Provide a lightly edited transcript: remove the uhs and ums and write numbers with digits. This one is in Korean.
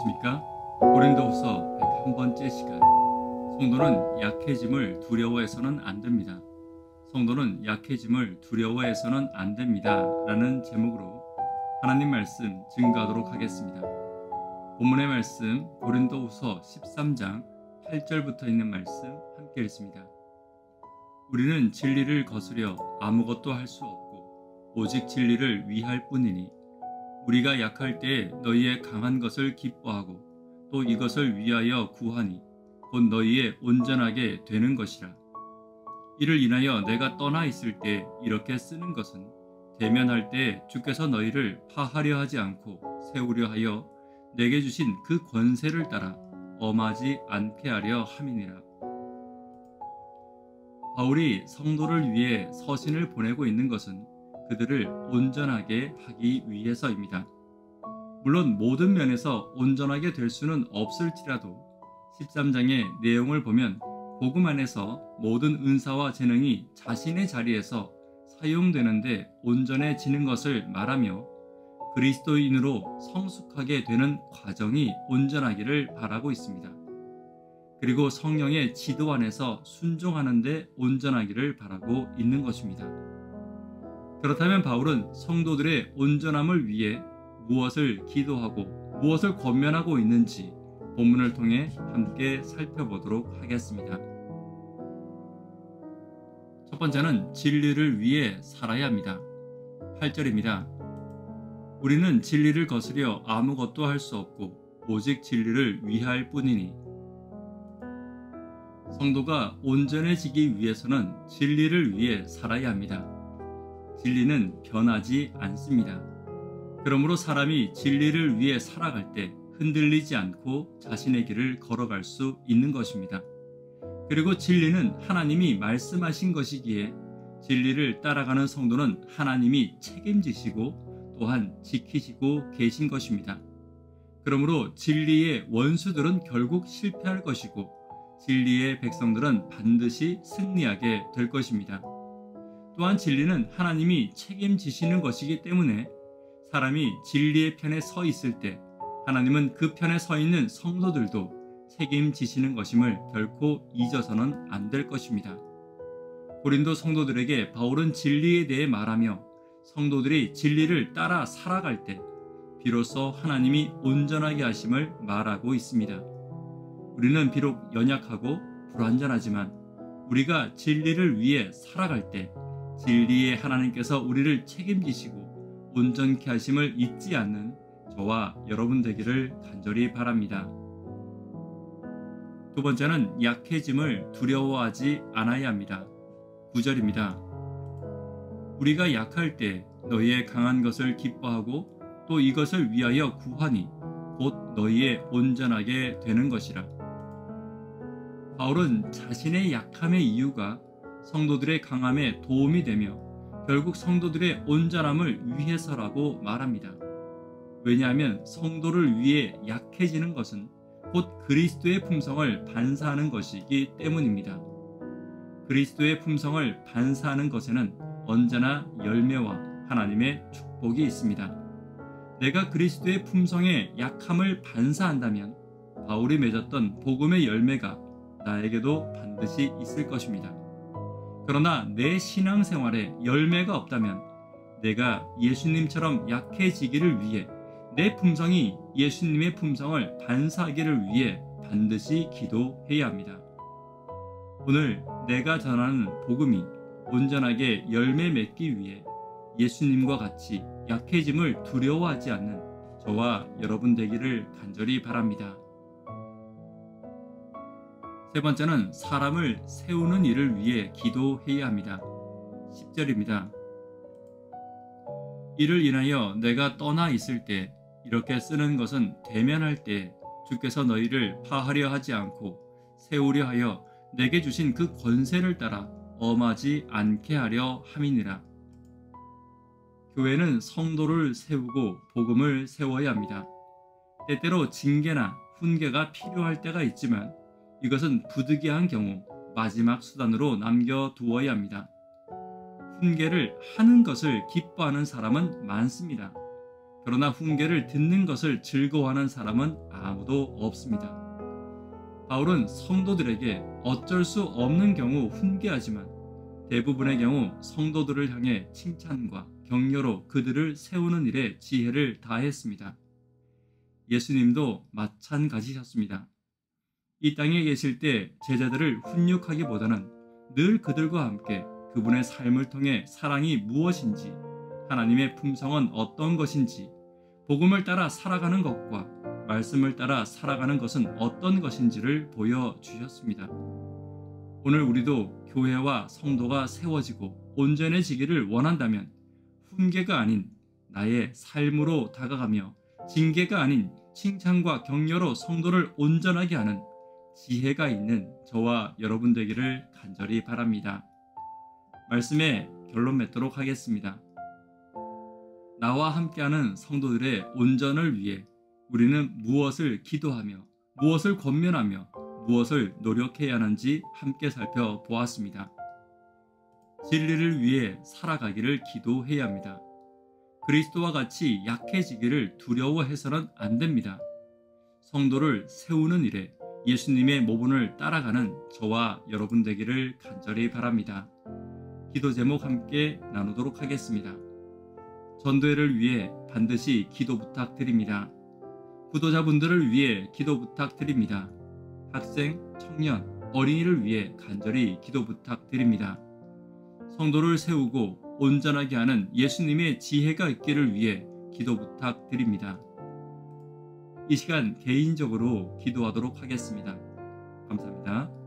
안녕하십니까? 고린도후서 101번째 시간. 성도는 약해짐을 두려워해서는 안 됩니다. 성도는 약해짐을 두려워해서는 안 됩니다. 라는 제목으로 하나님 말씀 증거하도록 하겠습니다. 본문의 말씀 고린도후서 13장 8절부터 있는 말씀 함께 읽습니다. 우리는 진리를 거스려 아무것도 할 수 없고 오직 진리를 위할 뿐이니 우리가 약할 때에 너희의 강한 것을 기뻐하고 또 이것을 위하여 구하니 곧 너희의 온전하게 되는 것이라. 이를 인하여 내가 떠나 있을 때 이렇게 쓰는 것은 대면할 때에 주께서 너희를 파하려 하지 않고 세우려 하여 내게 주신 그 권세를 따라 엄하지 않게 하려 함이니라. 바울이 성도를 위해 서신을 보내고 있는 것은 그들을 온전하게 하기 위해서입니다. 물론 모든 면에서 온전하게 될 수는 없을지라도 13장의 내용을 보면 복음 안에서 모든 은사와 재능이 자신의 자리에서 사용되는데 온전해지는 것을 말하며 그리스도인으로 성숙하게 되는 과정이 온전하기를 바라고 있습니다. 그리고 성령의 지도 안에서 순종하는 데 온전하기를 바라고 있는 것입니다. 그렇다면 바울은 성도들의 온전함을 위해 무엇을 기도하고 무엇을 권면하고 있는지 본문을 통해 함께 살펴보도록 하겠습니다. 첫 번째는 진리를 위해 살아야 합니다. 8절입니다. 우리는 진리를 거스려 아무것도 할 수 없고 오직 진리를 위할 뿐이니. 성도가 온전해지기 위해서는 진리를 위해 살아야 합니다. 진리는 변하지 않습니다. 그러므로 사람이 진리를 위해 살아갈 때 흔들리지 않고 자신의 길을 걸어갈 수 있는 것입니다. 그리고 진리는 하나님이 말씀하신 것이기에 진리를 따라가는 성도는 하나님이 책임지시고 또한 지키시고 계신 것입니다. 그러므로 진리의 원수들은 결국 실패할 것이고 진리의 백성들은 반드시 승리하게 될 것입니다. 또한 진리는 하나님이 책임지시는 것이기 때문에 사람이 진리의 편에 서 있을 때 하나님은 그 편에 서 있는 성도들도 책임지시는 것임을 결코 잊어서는 안 될 것입니다. 고린도 성도들에게 바울은 진리에 대해 말하며 성도들이 진리를 따라 살아갈 때 비로소 하나님이 온전하게 하심을 말하고 있습니다. 우리는 비록 연약하고 불완전하지만 우리가 진리를 위해 살아갈 때 진리의 하나님께서 우리를 책임지시고 온전케 하심을 잊지 않는 저와 여러분 되기를 간절히 바랍니다. 두 번째는 약해짐을 두려워하지 않아야 합니다. 9절입니다. 우리가 약할 때 너희의 강한 것을 기뻐하고 또 이것을 위하여 구하니 곧 너희의 온전하게 되는 것이라. 바울은 자신의 약함의 이유가 성도들의 강함에 도움이 되며 결국 성도들의 온전함을 위해서라고 말합니다. 왜냐하면 성도를 위해 약해지는 것은 곧 그리스도의 품성을 반사하는 것이기 때문입니다. 그리스도의 품성을 반사하는 것에는 언제나 열매와 하나님의 축복이 있습니다. 내가 그리스도의 품성의 약함을 반사한다면 바울이 맺었던 복음의 열매가 나에게도 반드시 있을 것입니다. 그러나 내 신앙생활에 열매가 없다면 내가 예수님처럼 약해지기를 위해 내 품성이 예수님의 품성을 반사하기를 위해 반드시 기도해야 합니다. 오늘 내가 전하는 복음이 온전하게 열매 맺기 위해 예수님과 같이 약해짐을 두려워하지 않는 저와 여러분 되기를 간절히 바랍니다. 세 번째는 사람을 세우는 일을 위해 기도해야 합니다. 10절입니다. 이를 인하여 내가 떠나 있을 때 이렇게 쓰는 것은 대면할 때 주께서 너희를 파하려 하지 않고 세우려 하여 내게 주신 그 권세를 따라 엄하지 않게 하려 함이니라. 교회는 성도를 세우고 복음을 세워야 합니다. 때때로 징계나 훈계가 필요할 때가 있지만 이것은 부득이한 경우 마지막 수단으로 남겨두어야 합니다. 훈계를 하는 것을 기뻐하는 사람은 많습니다. 그러나 훈계를 듣는 것을 즐거워하는 사람은 아무도 없습니다. 바울은 성도들에게 어쩔 수 없는 경우 훈계하지만 대부분의 경우 성도들을 향해 칭찬과 격려로 그들을 세우는 일에 지혜를 다했습니다. 예수님도 마찬가지셨습니다. 이 땅에 계실 때 제자들을 훈육하기보다는 늘 그들과 함께 그분의 삶을 통해 사랑이 무엇인지, 하나님의 품성은 어떤 것인지, 복음을 따라 살아가는 것과 말씀을 따라 살아가는 것은 어떤 것인지를 보여주셨습니다. 오늘 우리도 교회와 성도가 세워지고 온전해지기를 원한다면 훈계가 아닌 나의 삶으로 다가가며 징계가 아닌 칭찬과 격려로 성도를 온전하게 하는 지혜가 있는 저와 여러분 되기를 간절히 바랍니다. 말씀에 결론 맺도록 하겠습니다. 나와 함께하는 성도들의 온전을 위해 우리는 무엇을 기도하며 무엇을 권면하며 무엇을 노력해야 하는지 함께 살펴보았습니다. 진리를 위해 살아가기를 기도해야 합니다. 그리스도와 같이 약해지기를 두려워해서는 안 됩니다. 성도를 세우는 일에 예수님의 모본을 따라가는 저와 여러분 되기를 간절히 바랍니다. 기도 제목 함께 나누도록 하겠습니다. 전도회를 위해 반드시 기도 부탁드립니다. 구도자분들을 위해 기도 부탁드립니다. 학생, 청년, 어린이를 위해 간절히 기도 부탁드립니다. 성도를 세우고 온전하게 하는 예수님의 지혜가 있기를 위해 기도 부탁드립니다. 이 시간 개인적으로 기도하도록 하겠습니다. 감사합니다.